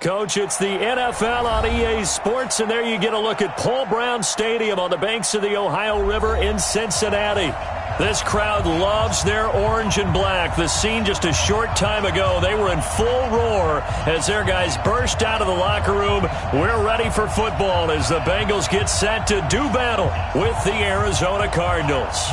Coach, it's the NFL on EA Sports, and there you get a look at Paul Brown Stadium on the banks of the Ohio River in Cincinnati. This crowd loves their orange and black. The scene just a short time ago, they were in full roar as their guys burst out of the locker room. We're ready for football as the Bengals get set to do battle with the Arizona Cardinals.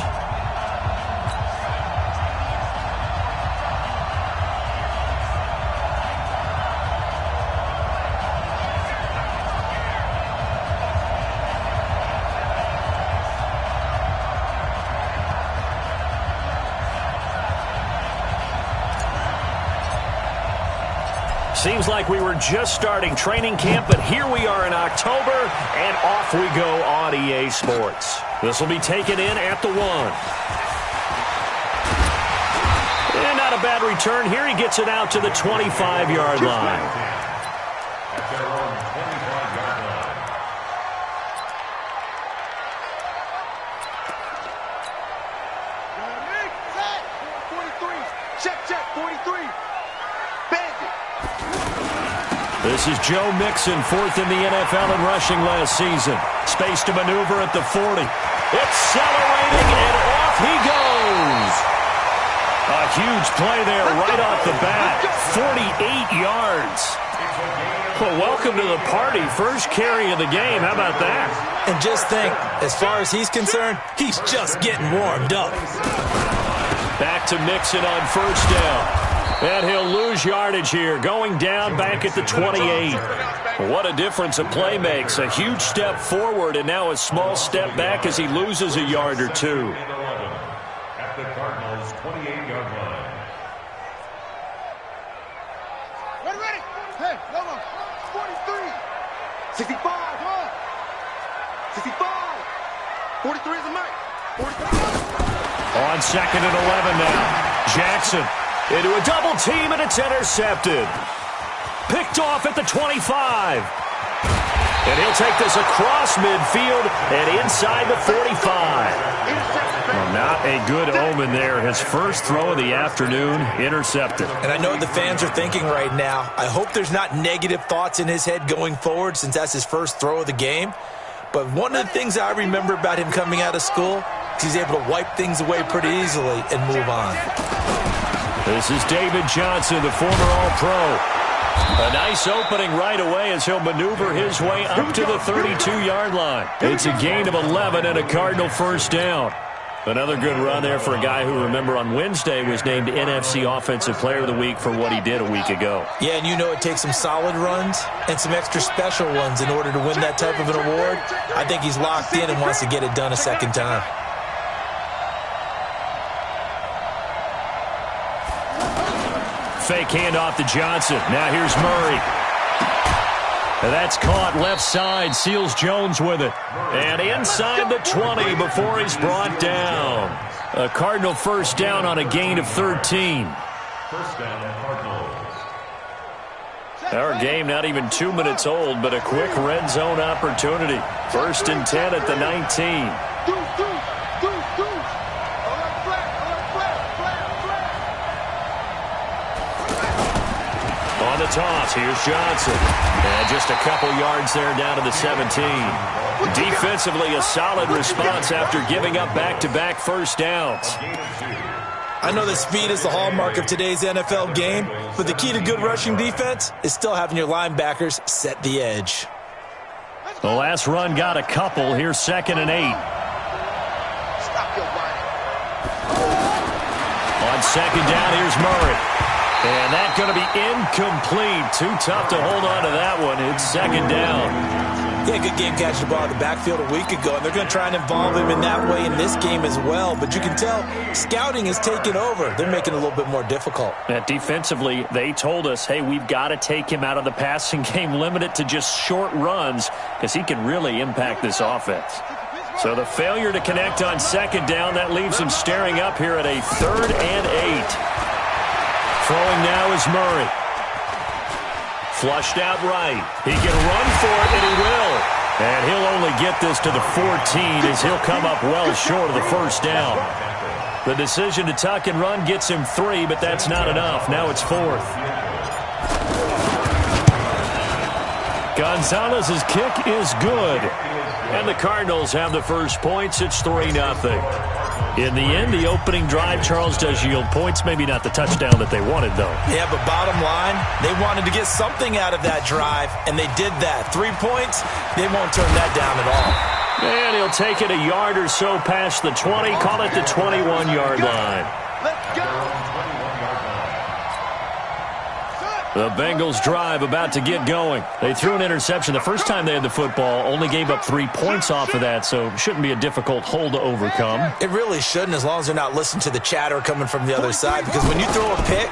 Seems like we were just starting training camp, but here we are in October, and off we go on EA Sports. This will be taken in at the 1. And not a bad return here. He gets it out to the 25-yard line. This is Joe Mixon, 4th in the NFL in rushing last season. Space to maneuver at the 40. Accelerating, and off he goes. A huge play there right off the bat. 48 yards. Well, welcome to the party. First carry of the game. How about that? And just think, as far as he's concerned, he's just getting warmed up. Back to Mixon on first down. And he'll lose yardage here, going down back at the 28. What a difference a play makes. A huge step forward and now a small step back as he loses a yard or two. At the Cardinals' 28-yard line. Ready. Hey, come on. 43. 65. Come on. 65. 43 is a mic. 43. On 2nd and 11 now. Jackson. Into a double team, and it's intercepted. Picked off at the 25. And he'll take this across midfield and inside the 45. Well, not a good omen there. His first throw of the afternoon, intercepted. And I know the fans are thinking right now, I hope there's not negative thoughts in his head going forward since that's his first throw of the game. But one of the things I remember about him coming out of school is he's able to wipe things away pretty easily and move on. This is David Johnson, the former All-Pro. A nice opening right away as he'll maneuver his way up to the 32-yard line. It's a gain of 11 and a Cardinal first down. Another good run there for a guy who, remember, on Wednesday was named NFC Offensive Player of the Week for what he did a week ago. Yeah, and you know it takes some solid runs and some extra special ones in order to win that type of an award. I think he's locked in and wants to get it done a second time. Fake handoff to Johnson. Now here's Murray. That's caught left side. Seals Jones with it. And inside the 20 before he's brought down. A Cardinal first down on a gain of 13. First down, Cardinals. Our game not even 2 minutes old, but a quick red zone opportunity. 1st and 10 at the 19. On the toss, here's Johnson. And just a couple yards there down to the 17. Defensively, a solid response after giving up back-to-back first downs. I know that speed is the hallmark of today's NFL game, but the key to good rushing defense is still having your linebackers set the edge. The last run got a couple. Here's 2nd and 8. On 2nd down, here's Murray. And that's going to be incomplete. Too tough to hold on to that one. It's 2nd down. Yeah, good game catching the ball in the backfield a week ago, and they're going to try and involve him in that way in this game as well. But you can tell scouting is taking over. They're making it a little bit more difficult. Defensively, they told us, hey, we've got to take him out of the passing game, limit it to just short runs, because he can really impact this offense. So the failure to connect on 2nd down, that leaves him staring up here at a 3rd and 8. Throwing now is Murray. Flushed out right. He can run for it, and he will. And he'll only get this to the 14 as he'll come up well short of the first down. The decision to tuck and run gets him 3, but that's not enough. Now it's 4th. Gonzalez's kick is good. And the Cardinals have the first points. It's 3-0. In the end, the opening drive, Charles, does yield points. Maybe not the touchdown that they wanted, though. Yeah, but bottom line, they wanted to get something out of that drive, and they did that. 3 points, they won't turn that down at all. And he'll take it a yard or so past the 20, call it the 21-yard line. Let's go. The Bengals drive about to get going. They threw an interception the first time they had the football, only gave up 3 points off of that, so shouldn't be a difficult hole to overcome. It really shouldn't, as long as they're not listening to the chatter coming from the other side, because when you throw a pick,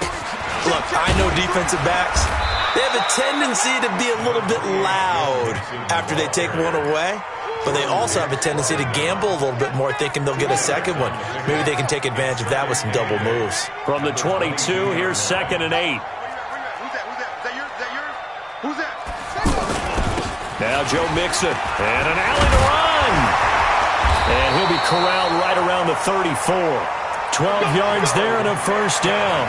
look, I know defensive backs, they have a tendency to be a little bit loud after they take one away, but they also have a tendency to gamble a little bit more, thinking they'll get a second one. Maybe they can take advantage of that with some double moves. From the 22, here's 2nd and 8. Who's that? Now Joe Mixon, and an alley to run. And he'll be corralled right around the 34. 12 yards there and a first down.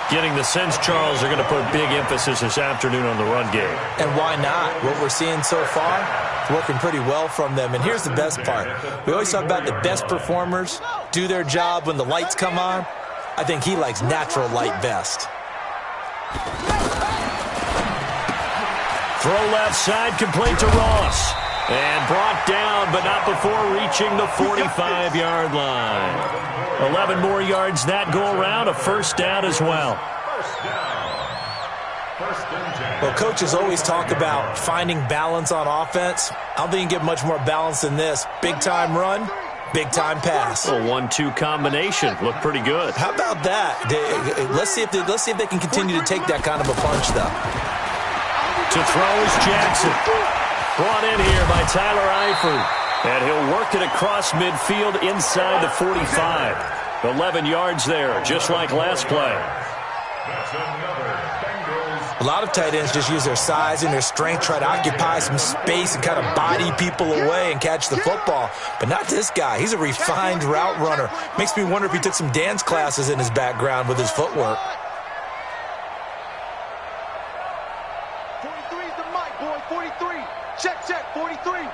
Getting the sense, Charles, they're going to put big emphasis this afternoon on the run game. And why not? What we're seeing so far, it's working pretty well from them. And here's the best part. We always talk about the best performers do their job when the lights come on. I think he likes natural light best. Throw left side, complete to Ross. And brought down, but not before reaching the 45-yard line. 11 more yards that go around, a first down as well. Well, coaches always talk about finding balance on offense. I don't think you can get much more balance than this. Big-time run, big-time pass. A 1-2 combination. Looked pretty good. How about that? Let's see if they can continue to take that kind of a punch, though. To throw is Jackson. Brought in here by Tyler Eifert. And he'll work it across midfield inside the 45. 11 yards there, just like last play. A lot of tight ends just use their size and their strength, try to occupy some space and kind of body people away and catch the football. But not this guy. He's a refined route runner. Makes me wonder if he took some dance classes in his background with his footwork. 43 is the mic, boy. 43. Check, 43.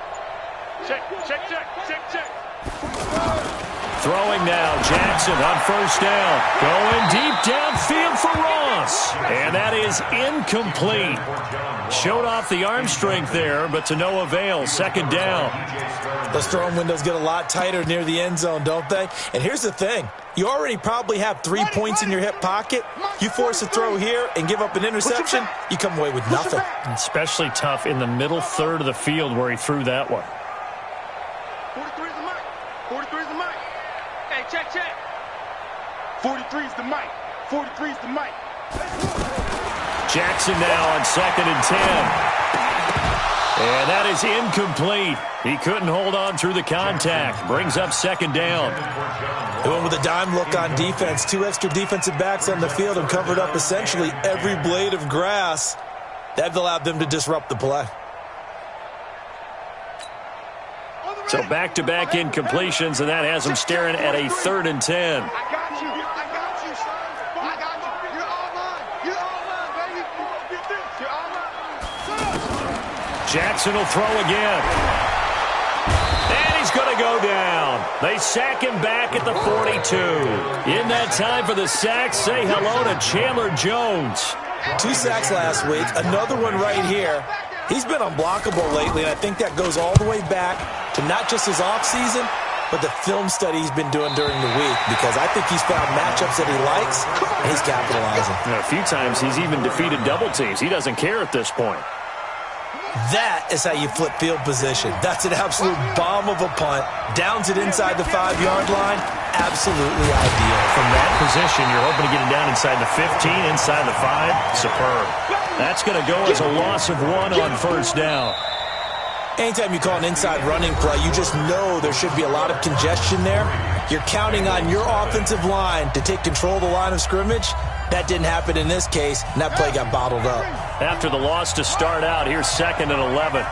Check. Throwing now, Jackson on first down. Going deep downfield for Ross. And that is incomplete. Showed off the arm strength there, but to no avail. Second down. Those throwing windows get a lot tighter near the end zone, don't they? And here's the thing. You already probably have 3 points in your hip pocket. You force a throw here and give up an interception, you come away with nothing. Especially tough in the middle third of the field where he threw that one. 43 is the mic. 43 is the mic. Hey, check. 43 is the mic. 43 is the mic. Jackson now on 2nd and 10. And that is incomplete. He couldn't hold on through the contact. Brings up second down. They went with a dime look on defense. 2 extra defensive backs on the field and covered up essentially every blade of grass. That allowed them to disrupt the play. So back-to-back incompletions, and that has them staring at a 3rd and 10. I got you, son. I got you. You're all mine, baby. Get this. You're all mine. Jackson will throw again. And he's going to go down. They sack him back at the 42. In that time for the sack, say hello to Chandler Jones. 2 sacks last week, another one right here. He's been unblockable lately, and I think that goes all the way back to not just his offseason, but the film study he's been doing during the week, because I think he's found matchups that he likes, and he's capitalizing. A few times he's even defeated double teams. He doesn't care at this point. That is how you flip field position. That's an absolute bomb of a punt. Downs it inside the 5-yard line. Absolutely ideal. From that position, you're hoping to get it down inside the 15, inside the 5. Superb. That's going to go as a loss of 1 on first down. Anytime you call an inside running play, you just know there should be a lot of congestion there. You're counting on your offensive line to take control of the line of scrimmage. That didn't happen in this case, and that play got bottled up. After the loss to start out, here's 2nd and 11.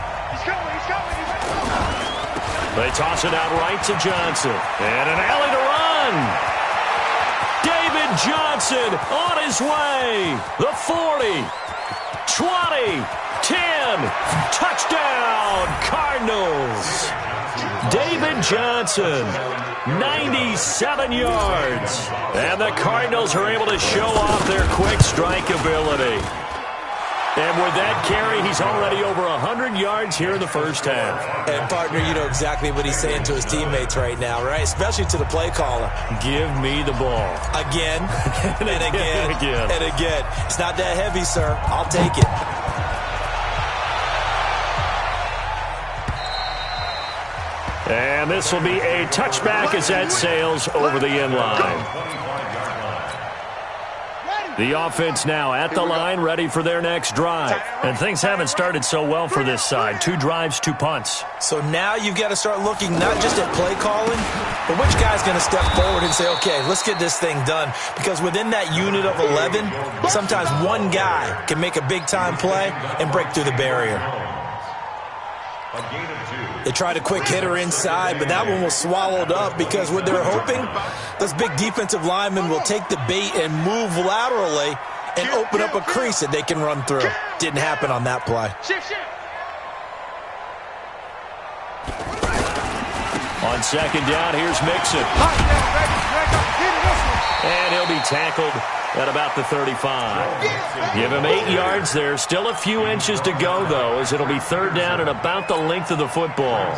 They toss it out right to Johnson. And an alley to run. David Johnson on his way. The 40. 20, 10, touchdown, Cardinals. David Johnson, 97 yards. And the Cardinals are able to show off their quick strike ability. And with that carry, he's already over 100 yards here in the first half. And, partner, you know exactly what he's saying to his teammates right now, right? Especially to the play caller. Give me the ball. Again, and again, and again. and again. It's not that heavy, sir. I'll take it. And this will be a touchback as that sails over the end line. The offense now at the line, ready for their next drive. And things haven't started so well for this side. 2 drives, 2 punts. So now you've got to start looking not just at play calling, but which guy's going to step forward and say, okay, let's get this thing done. Because within that unit of 11, sometimes one guy can make a big-time play and break through the barrier. They tried a quick hitter inside, but that one was swallowed up because what they're hoping, those big defensive linemen will take the bait and move laterally and open up a crease that they can run through. Didn't happen on that play. On second down, here's Mixon. And he'll be tackled at about the 35. Give him 8 yards there. Still a few inches to go, though, as it'll be third down and about the length of the football.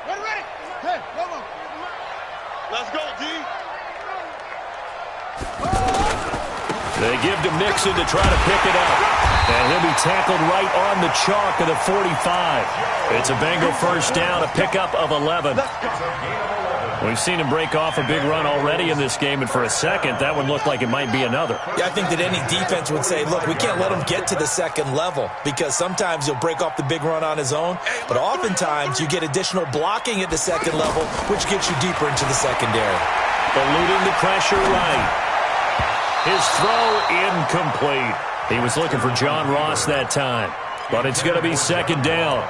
Ready. Hey, come on. Let's go, D. They give to Mixon to try to pick it up. And he'll be tackled right on the chalk of the 45. It's a Bengal first down, a pickup of 11. We've seen him break off a big run already in this game, and for a second, that one looked like it might be another. Yeah, I think that any defense would say, look, we can't let him get to the second level because sometimes he'll break off the big run on his own, but oftentimes you get additional blocking at the second level, which gets you deeper into the secondary. Eluding the pressure right. His throw incomplete. He was looking for John Ross that time, but it's going to be second down.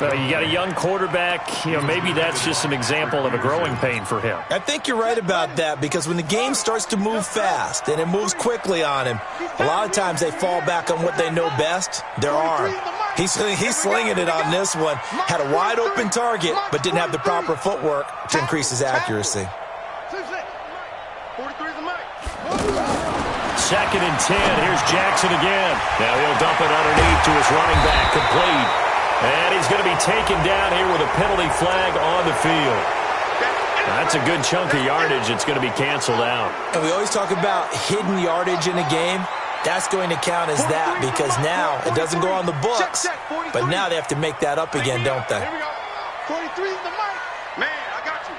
You got a young quarterback, maybe that's just an example of a growing pain for him. I think you're right about that because when the game starts to move fast and it moves quickly on him, a lot of times they fall back on what they know best, their arm. He's slinging it on this one. Had a wide open target, but didn't have the proper footwork to increase his accuracy. Second and 10. Here's Jackson again. Now he'll dump it underneath to his running back, complete. And he's going to be taken down here with a penalty flag on the field. That's a good chunk of yardage. It's going to be canceled out. And we always talk about hidden yardage in a game. That's going to count as that because now it doesn't go on the books, but now they have to make that up again, don't they? Here we go. 43 is the mic. Man, I got you.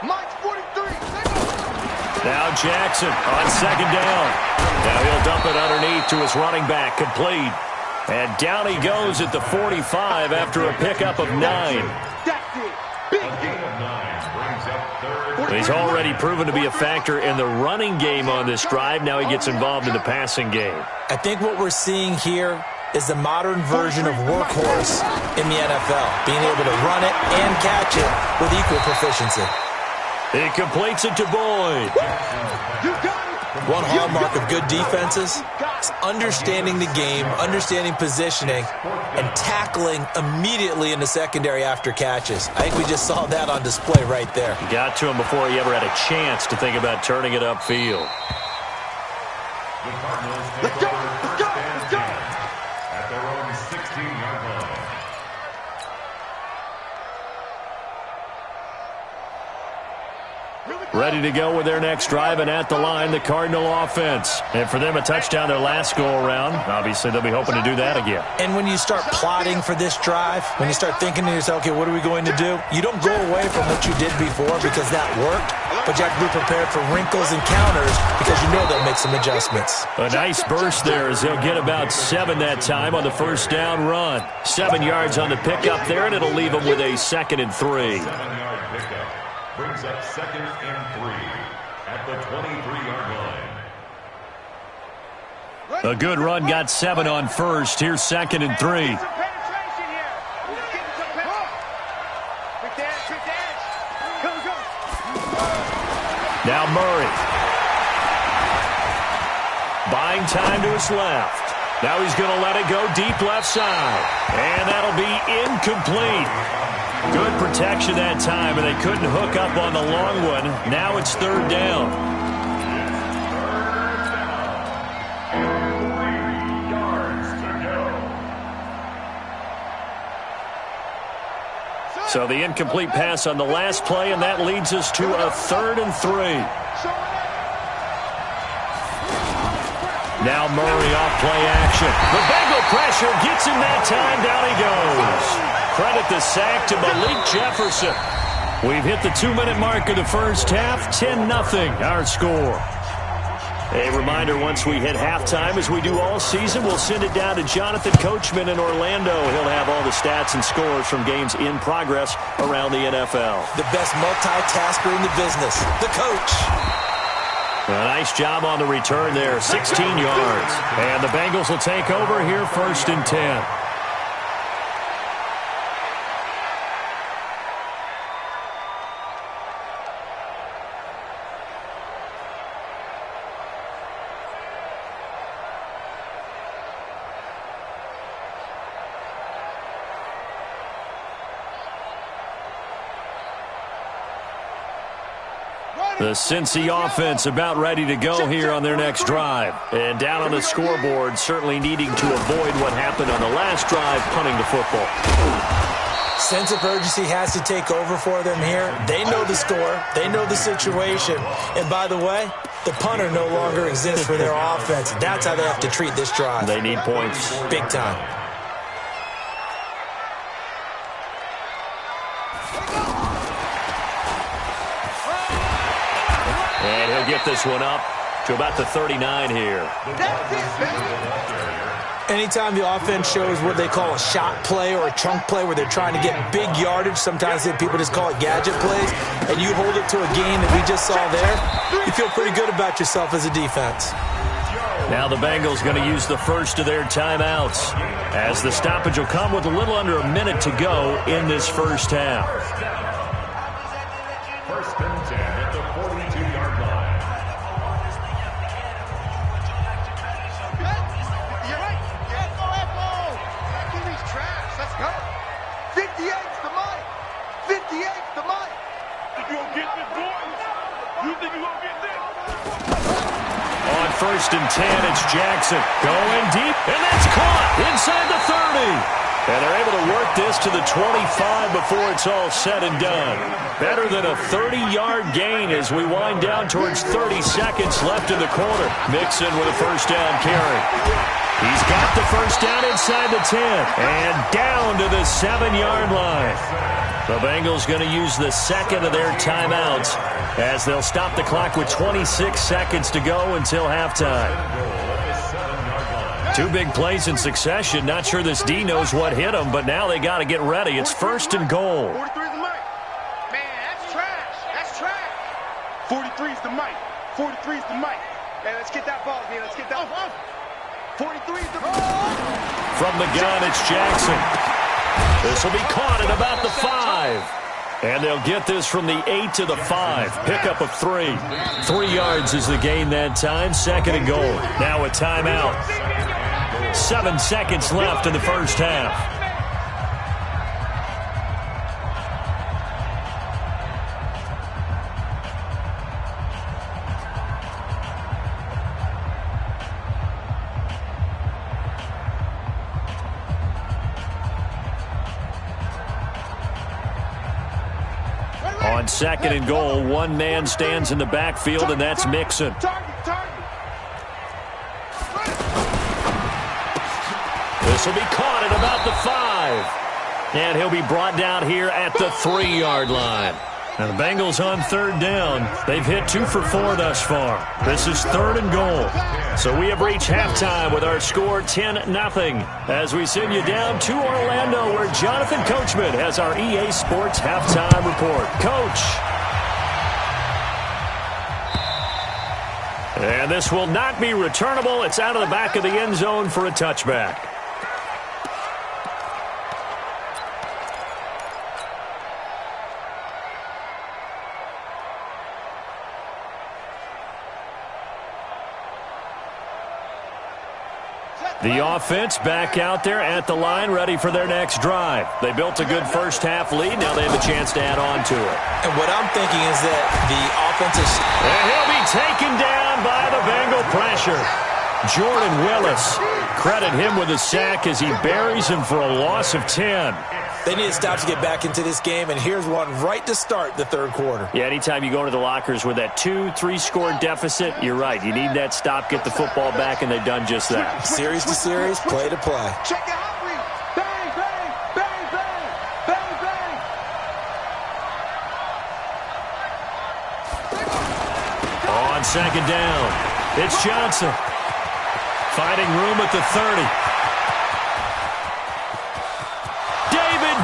Mike's 43. Now Jackson on second down. Now he'll dump it underneath to his running back, complete. And down he goes at the 45 after a pickup of 9. He's already proven to be a factor in the running game on this drive. Now he gets involved in the passing game. I think what we're seeing here is the modern version of workhorse in the NFL, being able to run it and catch it with equal proficiency. He completes it to Boyd. One hallmark of good defenses is understanding the game, understanding positioning, and tackling immediately in the secondary after catches. I think we just saw that on display right there. Got to him before he ever had a chance to think about turning it upfield. Let's go. At their own 16-yard line. Ready to go with their next drive, and at the line, the Cardinal offense. And for them, a touchdown their last go-around. Obviously, they'll be hoping to do that again. And when you start plotting for this drive, when you start thinking to yourself, okay, what are we going to do? You don't go away from what you did before because that worked, but you have to be prepared for wrinkles and counters because you know they'll make some adjustments. A nice burst there as they'll get about 7 that time on the first down run. 7 yards on the pickup there, and it'll leave them with a 2nd and 3. 7-yard pickup brings up 2nd and 3 at the 23-yard line. A good run got 7 on first. Here's 2nd and 3. Now Murray. Buying time to his left. Now he's going to let it go deep left side. And that'll be incomplete. Good protection that time, and they couldn't hook up on the long one. Now it's 3rd down. So the incomplete pass on the last play, and that leads us to a 3rd and 3. Now Murray off play action. The Bengal pressure gets him that time. Down he goes. Credit the sack to Malik Jefferson. We've hit the 2-minute mark of the first half. 10-0 our score. A reminder, once we hit halftime, as we do all season, we'll send it down to Jonathan Coachman in Orlando. He'll have all the stats and scores from games in progress around the NFL. The best multitasker in the business, the coach. A nice job on the return there, 16 yards. And the Bengals will take over here, 1st and 10. The Cincy offense about ready to go here on their next drive. And down on the scoreboard, certainly needing to avoid what happened on the last drive, punting the football. Sense of urgency has to take over for them here. They know the score. They know the situation. And by the way, the punter no longer exists for their offense. That's how they have to treat this drive. They need points. Big time. And he'll get this one up to about the 39 here. Anytime the offense shows what they call a shot play or a chunk play where they're trying to get big yardage, sometimes people just call it gadget plays, and you hold it to a gain that we just saw there, you feel pretty good about yourself as a defense. Now the Bengals going to use the first of their timeouts, as the stoppage will come with a little under a minute to go in this first half. 1st and 10 at the 42-yard line. You're right. Echo. Kiwi's trash. Let's go. 58's the mic. 58's the mic. Think you gonna get this, boys? You think you gonna get this? On 1st and 10, it's Jackson going deep, and that's caught inside the 30. And they're able to work this to the 25 before it's all said and done. Better than a 30-yard gain as we wind down towards 30 seconds left in the quarter. Mixon with a 1st down carry. He's got the 1st down inside the 10 and down to the 7-yard line. The Bengals going to use the 2nd of their timeouts as they'll stop the clock with 26 seconds to go until halftime. 2 big plays in succession. Not sure this D knows what hit him, but now they got to get ready. It's 1st and goal. 43's the mic. Man, that's trash. That's trash. 43's the mic. 43's the mic. Hey, let's get that ball, man. Let's get that ball. 43's the ball. From the gun, it's Jackson. This will be caught at about the 5. And they'll get this from the 8 to the 5. Pickup of 3. 3 yards is the gain that time. 2nd and goal. Now a timeout. 7 seconds left in the first half. On 2nd and goal, one man stands in the backfield, and that's Mixon. This will be caught at about the 5. And he'll be brought down here at the 3-yard line. Now the Bengals on 3rd down. They've hit 2 for 4 thus far. This is 3rd and goal. So we have reached halftime with our score 10-0 as we send you down to Orlando where Jonathan Coachman has our EA Sports halftime report. Coach. And this will not be returnable. It's out of the back of the end zone for a touchback. The offense back out there at the line, ready for their next drive. They built a good first-half lead. Now they have a chance to add on to it. And what I'm thinking is that the offensive... And he'll be taken down by the Bengal pressure. Jordan Willis, credit him with a sack as he buries him for a loss of 10. They need to stop to get back into this game, and here's one right to start the third quarter. Yeah, anytime you go to the lockers with that 2-3 score deficit, you're right. You need that stop, get the football back, and they've done just that. Series to series, play to play. Check it out, bang, bang, bang, bang, bang, bang. On second down, it's Johnson. Finding room at the 30.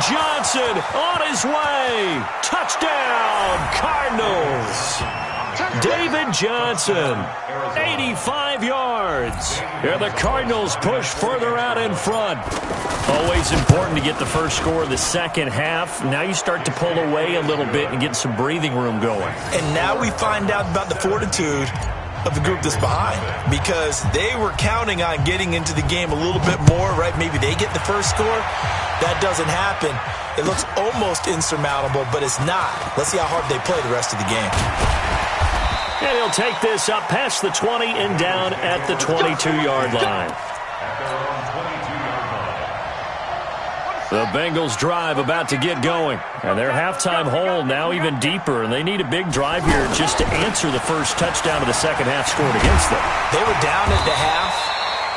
Johnson on his way. Touchdown, Cardinals. David Johnson, 85 yards. And the Cardinals push further out in front. Always important to get the first score of the second half. Now you start to pull away a little bit and get some breathing room going. And now we find out about the fortitude of the group that's behind, because they were counting on getting into the game a little bit more, right? Maybe they get the first score. That doesn't happen. It looks almost insurmountable, but it's not. Let's see how hard they play the rest of the game. And he'll take this up past the 20 and down at the 22-yard line. The Bengals drive about to get going. And their halftime hole now even deeper. And they need a big drive here just to answer the first touchdown of the second half scored against them. They were down at the half.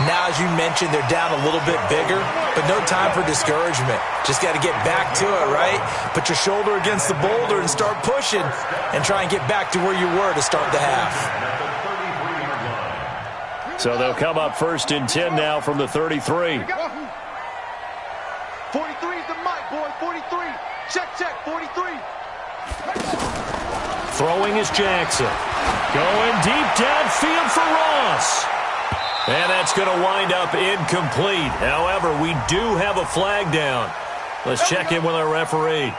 Now, as you mentioned, they're down a little bit bigger. But no time for discouragement. Just got to get back to it, right? Put your shoulder against the boulder and start pushing. And try and get back to where you were to start the half. So they'll come up first and 10 now from the 33. 43 is the mic, boy. 43. Check, 43. Throwing is Jackson. Going deep downfield for Ross. And that's going to wind up incomplete. However, we do have a flag down. Let's check in with our referee.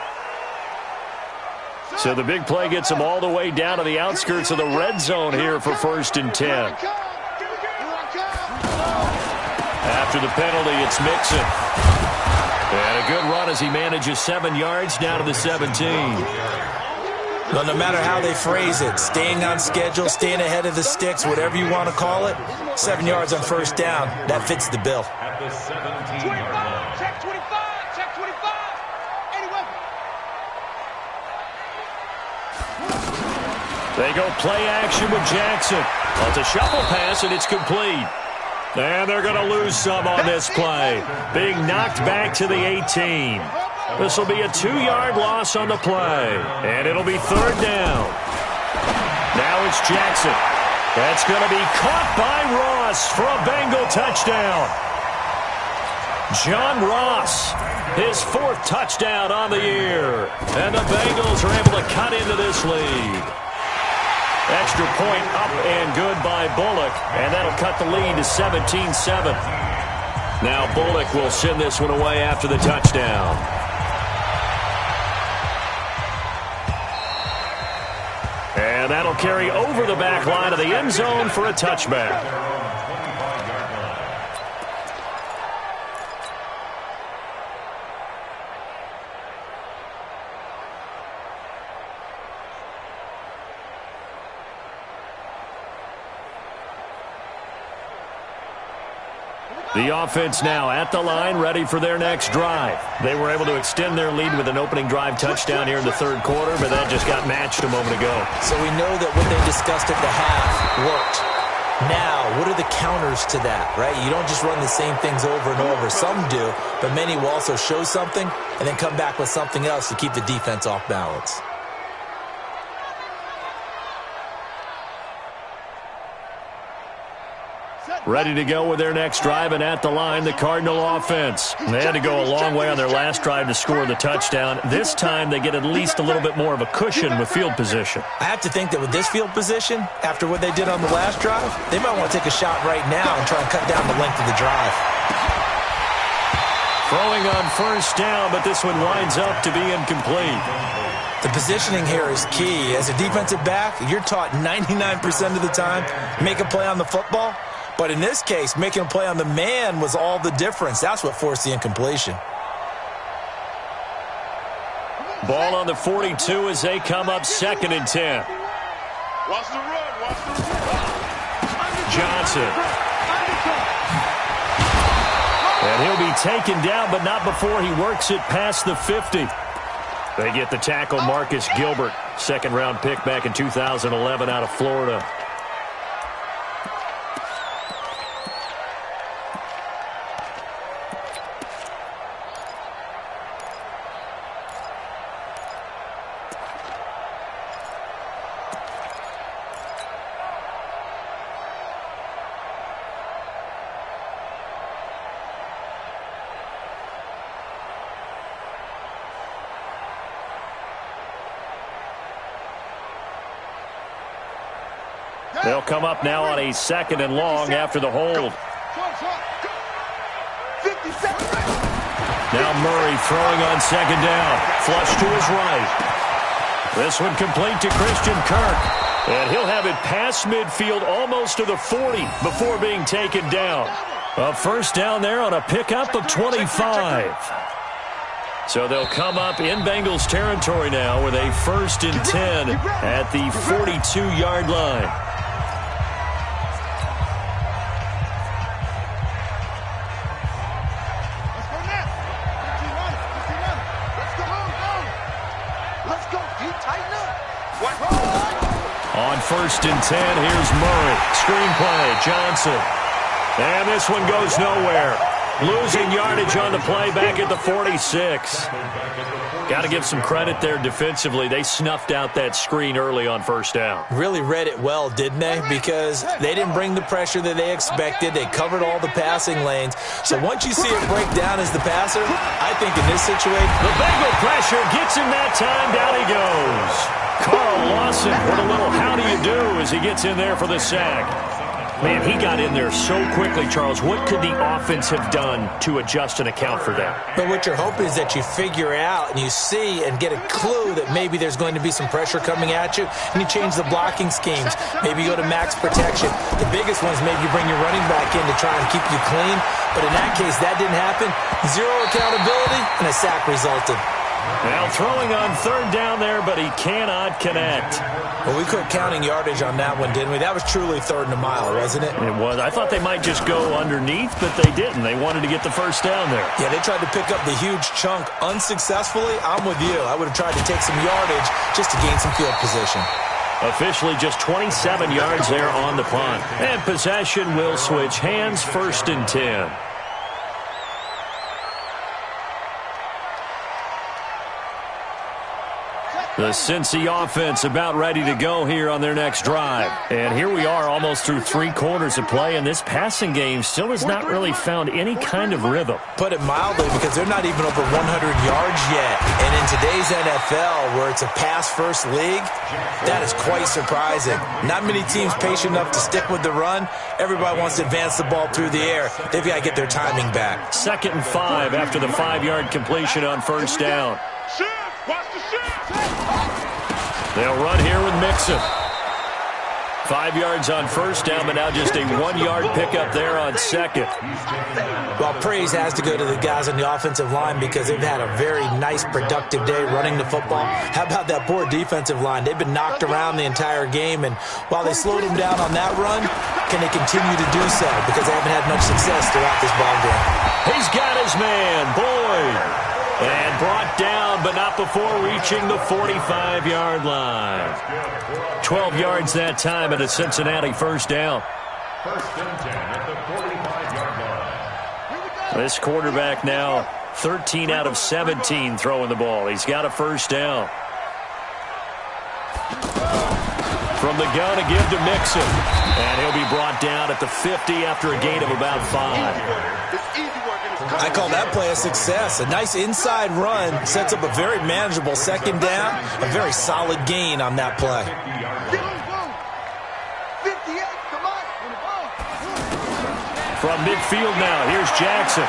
So the big play gets them all the way down to the outskirts of the red zone here for first and 10. After the penalty, it's Mixon. And a good run as he manages 7 yards down to the 17. Well, no matter how they phrase it, staying on schedule, staying ahead of the sticks, whatever you want to call it, 7 yards on first down, that fits the bill. At the 17-yard line. Check 25, check 25. Anyway. They go play action with Jackson. Well, it's a shuffle pass, and it's complete. And they're going to lose some on this play. Being knocked back to the 18. This will be a 2-yard loss on the play. And it'll be third down. Now it's Jackson. That's going to be caught by Ross for a Bengal touchdown. John Ross, his 4th touchdown on the year. And the Bengals are able to cut into this lead. Extra point up and good by Bullock, and that'll cut the lead to 17-7. Now Bullock will send this one away after the touchdown. And that'll carry over the back line of the end zone for a touchback. The offense now at the line, ready for their next drive. They were able to extend their lead with an opening drive touchdown here in the third quarter, but that just got matched a moment ago. So we know that what they discussed at the half worked. Now, what are the counters to that, right? You don't just run the same things over and over. Some do, but many will also show something and then come back with something else to keep the defense off balance. Ready to go with their next drive, and at the line, the Cardinal offense. They had to go a long way on their last drive to score the touchdown. This time, they get at least a little bit more of a cushion with field position. I have to think that with this field position, after what they did on the last drive, they might want to take a shot right now and try and cut down the length of the drive. Throwing on first down, but this one winds up to be incomplete. The positioning here is key. As a defensive back, you're taught 99% of the time, make a play on the football. But in this case, making a play on the man was all the difference. That's what forced the incompletion. Ball on the 42 as they come up 2nd and 10. Watch the run, watch the run. Johnson. And he'll be taken down, but not before he works it past the 50. They get the tackle, Marcus Gilbert, 2nd-round pick back in 2011 out of Florida. They'll come up now on a 2nd and long after the hold. Now Murray throwing on 2nd down. Flush to his right. This one complete to Christian Kirk. And he'll have it past midfield almost to the 40 before being taken down. A first down there on a pickup of 25. So they'll come up in Bengals territory now with a 1st and 10 at the 42-yard line. On 1st and 10, here's Murray. Screenplay, Johnson. And this one goes nowhere. Losing yardage on the play back at the 46. Got to give some credit there defensively. They snuffed out that screen early on 1st down. Really read it well, didn't they? Because they didn't bring the pressure that they expected. They covered all the passing lanes. So once you see it break down as the passer, I think in this situation, the Bengal pressure gets him that time. Down he goes. Carl Lawson with a little how do you do as he gets in there for the sack. Man, he got in there so quickly, Charles. What could the offense have done to adjust and account for that? But what you're hoping is that you figure out and you see and get a clue that maybe there's going to be some pressure coming at you, and you change the blocking schemes. Maybe you go to max protection. The biggest one is maybe you bring your running back in to try and keep you clean. But in that case, that didn't happen. Zero accountability, and a sack resulted. Now throwing on 3rd down there, but he cannot connect. Well, we quit counting yardage on that one, didn't we? That was truly 3rd and a mile, wasn't it? It was. I thought they might just go underneath, but they didn't. They wanted to get the 1st down there. Yeah, they tried to pick up the huge chunk unsuccessfully. I'm with you. I would have tried to take some yardage just to gain some field position. Officially just 27 yards there on the punt. And possession will switch hands, 1st and 10. The Cincy offense about ready to go here on their next drive. And here we are almost through 3 quarters of play, and this passing game still has not really found any kind of rhythm. Put it mildly, because they're not even over 100 yards yet. And in today's NFL, where it's a pass-first league, that is quite surprising. Not many teams patient enough to stick with the run. Everybody wants to advance the ball through the air. They've got to get their timing back. 2nd and 5 after the 5-yard completion on 1st down. Watch the shift. They'll run here with Mixon. 5 yards on 1st down, but now just a 1-yard pickup there on 2nd. Well, praise has to go to the guys on the offensive line because they've had a very nice, productive day running the football. How about that poor defensive line? They've been knocked around the entire game, and while they slowed them down on that run, can they continue to do so? Because they haven't had much success throughout this ballgame. He's got his man, Boyd. And brought down, but not before reaching the 45-yard line. 12 yards that time at a Cincinnati 1st down. 1st and 10 at the 45-yard line. This quarterback now 13 out of 17 throwing the ball. He's got a 1st down. From the gun, a give to Mixon. And he'll be brought down at the 50 after a gain of about 5. I call that play a success. A nice inside run sets up a very manageable second down. A very solid gain on that play. From midfield now, here's Jackson.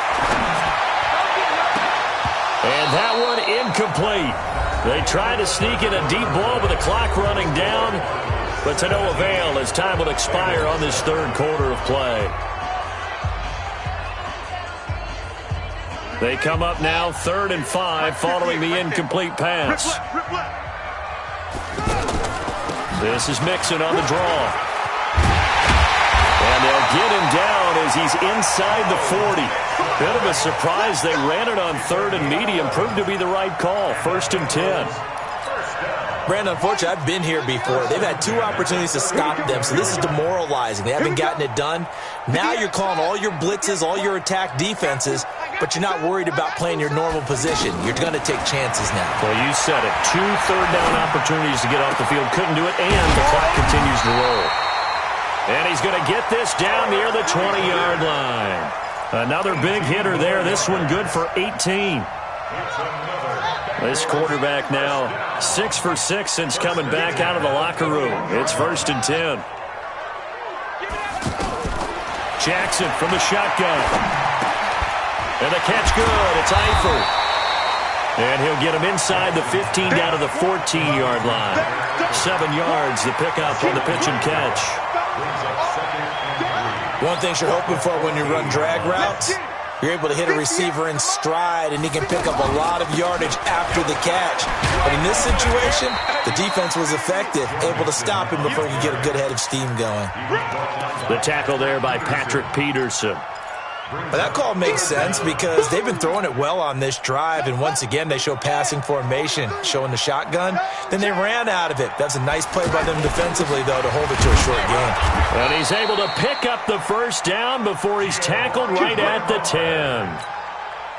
And that one incomplete. They try to sneak in a deep ball with the clock running down, but to no avail as time will expire on this third quarter of play. They come up now 3rd and 5 following the incomplete pass. This is Mixon on the draw. And they'll get him down as he's inside the 40. Bit of a surprise. They ran it on 3rd and medium. Proved to be the right call. 1st and 10. Brandon, unfortunately, I've been here before. They've had 2 opportunities to stop them, so this is demoralizing. They haven't gotten it done. Now you're calling all your blitzes, all your attack defenses, but you're not worried about playing your normal position. You're going to take chances now. Well, you said it. 2 third-down opportunities to get off the field. Couldn't do it, and the clock continues to roll. And he's going to get this down near the 20-yard line. Another big hitter there. This one good for 18. This quarterback now 6 for 6 since coming back out of the locker room. It's 1st and 10. Jackson from the shotgun. And the catch good. It's Eifert. And he'll get him inside the 15 down to the 14-yard line. 7 yards, the pickup on the pitch and catch. One thing you're hoping for when you run drag routes, you're able to hit a receiver in stride, and he can pick up a lot of yardage after the catch. But in this situation, the defense was effective, able to stop him before he could get a good head of steam going. The tackle there by Patrick Peterson. But that call makes sense because they've been throwing it well on this drive, and once again they show passing formation, showing the shotgun. Then they ran out of it. That's a nice play by them defensively, though, to hold it to a short game. And he's able to pick up the first down before he's tackled right at the 10.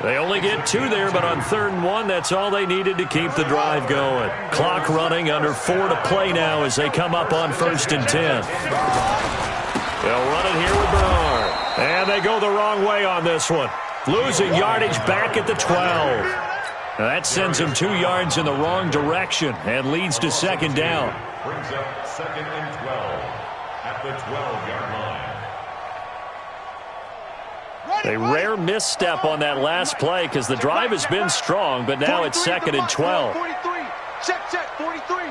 They only get 2 there, but on 3rd and 1, that's all they needed to keep the drive going. Clock running, under 4 to play now as they come up on 1st and 10. They'll run it here with Bernard. And they go the wrong way on this one. Losing yardage back at the 12. Now that sends them 2 yards in the wrong direction and leads to 2nd down. Brings up 2nd and 12 at the 12-yard line. A rare misstep on that last play because the drive has been strong, but now it's 2nd and 12. Check, 43.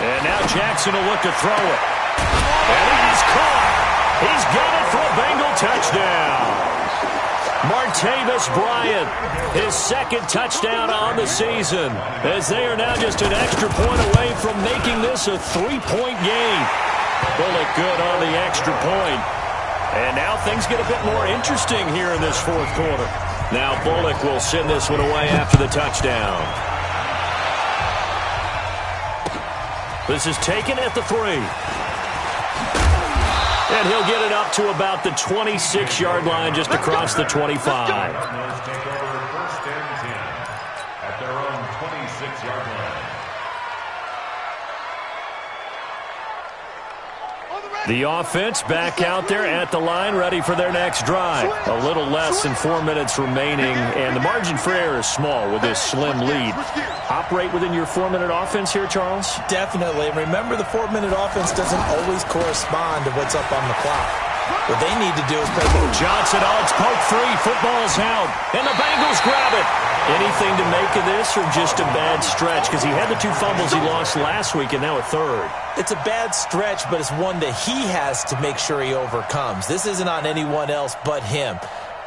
And now Jackson will look to throw it. And he's caught. He's got it for a Bengal touchdown. Martavis Bryant, his 2nd touchdown on the season, as they are now just an extra point away from making this a 3-point game. Bullock good on the extra point. And now things get a bit more interesting here in this 4th quarter. Now Bullock will send this one away after the touchdown. This is taken at the 3. And he'll get it up to about the 26-yard line, just across the 25. Take over 1st and 10 at their own 26-yard line. The offense back out there at the line, ready for their next drive. A little less than 4 minutes remaining, and the margin for error is small with this slim lead. Operate within your 4-minute offense here, Charles? Definitely. Remember, the 4-minute offense doesn't always correspond to what's up on the clock. What they need to do is play more. Johnson, it's poke free. Football's out. And the Bengals grab it. Anything to make of this or just a bad stretch? Because he had the 2 fumbles he lost last week and now a 3rd. It's a bad stretch, but it's one that he has to make sure he overcomes. This isn't on anyone else but him.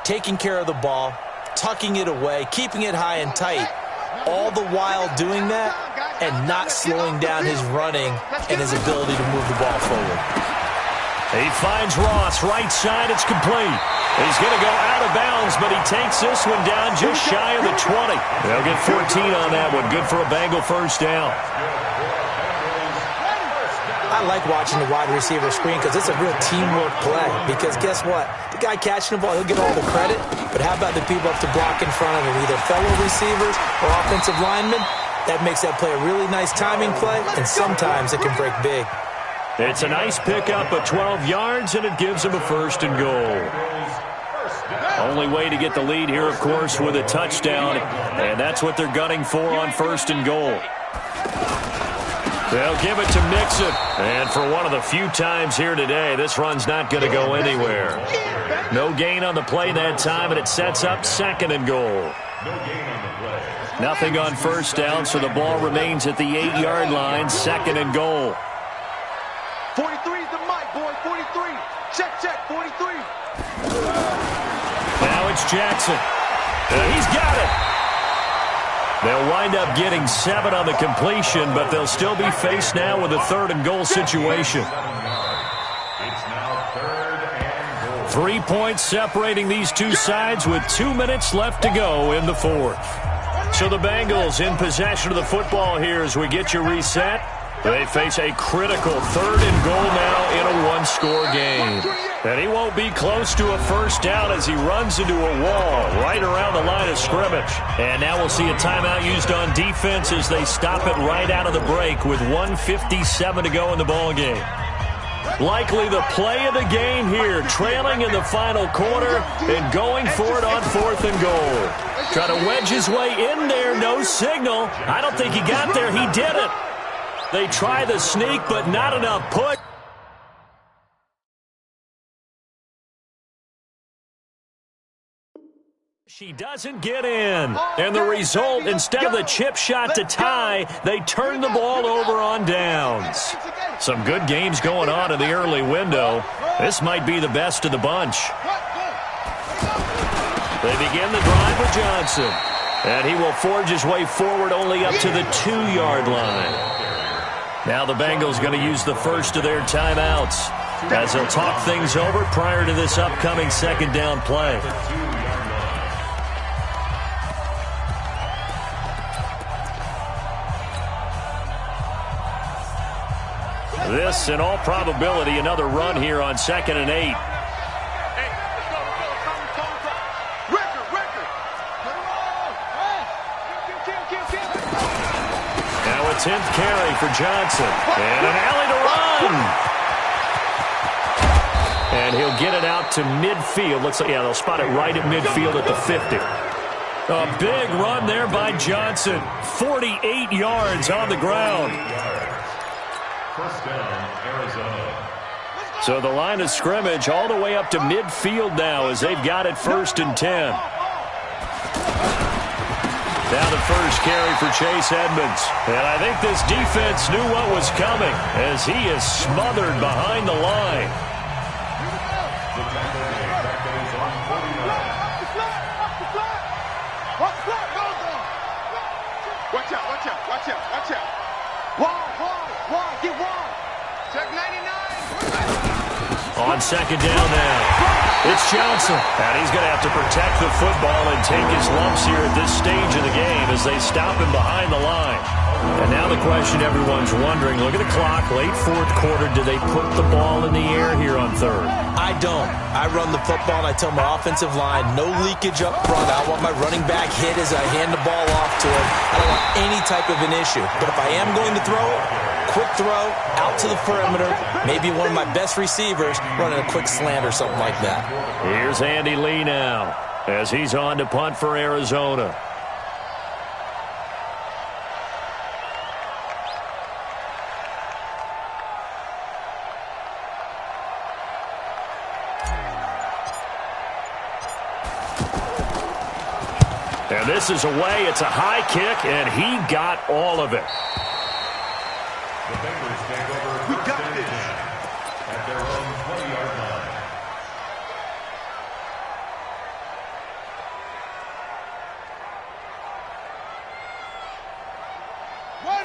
Taking care of the ball, tucking it away, keeping it high and tight, all the while doing that and not slowing down his running and his ability to move the ball forward. He finds Ross, right side, it's complete. He's going to go out of bounds, but he takes this one down just shy of the 20. They'll get 14 on that one. Good for a Bengal first down. I like watching the wide receiver screen because it's a real teamwork play. Because guess what? The guy catching the ball, he'll get all the credit. But how about the people up to block in front of him, either fellow receivers or offensive linemen? That makes that play a really nice timing play, and sometimes it can break big. It's a nice pickup of 12 yards, and it gives them a 1st and goal. Only way to get the lead here, of course, with a touchdown, and that's what they're gunning for on 1st and goal. They'll give it to Mixon, and for one of the few times here today, this run's not going to go anywhere. No gain on the play that time, and it sets up 2nd and goal. Nothing on 1st down, so the ball remains at the 8-yard line, 2nd and goal. 43 is the mic, boy, 43. Check, 43. Now it's Jackson. He's got it. They'll wind up getting 7 on the completion, but they'll still be faced now with a 3rd and goal situation. 3 points separating these two sides with 2 minutes left to go in the 4th. So the Bengals in possession of the football here as we get you reset. They face a critical 3rd and goal now in a 1-score game. And he won't be close to a 1st down as he runs into a wall right around the line of scrimmage. And now we'll see a timeout used on defense as they stop it right out of the break with 1:57 to go in the ballgame. Likely the play of the game here, trailing in the final quarter and going for it on 4th and goal. Try to wedge his way in there, no signal. I don't think he got there. He did it. They try the sneak, but not enough push. She doesn't get in. And the result, instead of the chip shot to tie, they turn the ball over on downs. Some good games going on in the early window. This might be the best of the bunch. They begin the drive with Johnson. And he will forge his way forward only up to the 2-yard line. Now the Bengals going to use the first of their timeouts as they'll talk things over prior to this upcoming 2nd down play. This, in all probability, another run here on 2nd and 8. Now a 10th carry for Johnson. And an alley to run. And he'll get it out to midfield. Looks like, yeah, they'll spot it right at midfield at the 50. A big run there by Johnson. 48 yards on the ground. 1st down, Arizona. So the line of scrimmage all the way up to midfield now as they've got it 1st and 10. Now the first carry for Chase Edmonds. And I think this defense knew what was coming as he is smothered behind the line. Watch out. Wall, get wall. Check 99. On 2nd down now, it's Johnson. And he's going to have to protect the football and take his lumps here at this stage of the game as they stop him behind the line. And now the question everyone's wondering, look at the clock, late 4th quarter, do they put the ball in the air here on 3rd? I don't. I run the football and I tell my offensive line, no leakage up front. I want my running back hit as I hand the ball off to him. I don't want any type of an issue. But if I am going to throw it, quick throw, out to the perimeter, maybe one of my best receivers running a quick slant or something like that. Here's Andy Lee now as he's on to punt for Arizona. And this is away. It's a high kick, and he got all of it. The Bengals take over 1st and 10 at their own 20-yard line.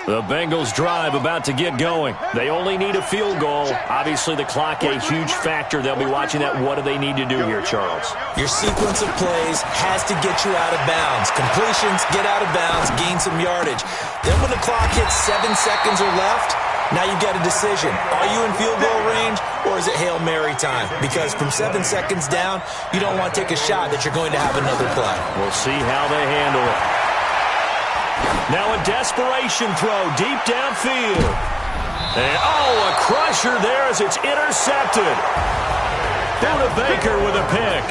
The Bengals drive about to get going. They only need a field goal. Obviously, the clock a huge factor. They'll be watching that. What do they need to do here, Charles? Your sequence of plays has to get you out of bounds. Completions, get out of bounds, gain some yardage. Then when the clock hits 7 seconds or left, now you've got a decision. Are you in field goal range or is it Hail Mary time? Because from 7 seconds down, you don't want to take a shot that you're going to have another play. We'll see how they handle it. Now a desperation throw deep downfield. And, a crusher there as it's intercepted. Buda Baker with a pick.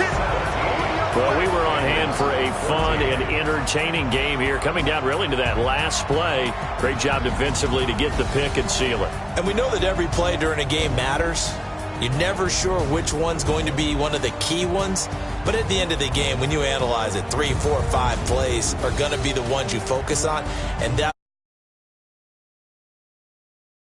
Well, we were on hand for a fun and entertaining game here, coming down really to that last play. Great job defensively to get the pick and seal it. And we know that every play during a game matters. You're never sure which one's going to be one of the key ones. But at the end of the game, when you analyze it, 3, 4, 5 plays are going to be the ones you focus on. And that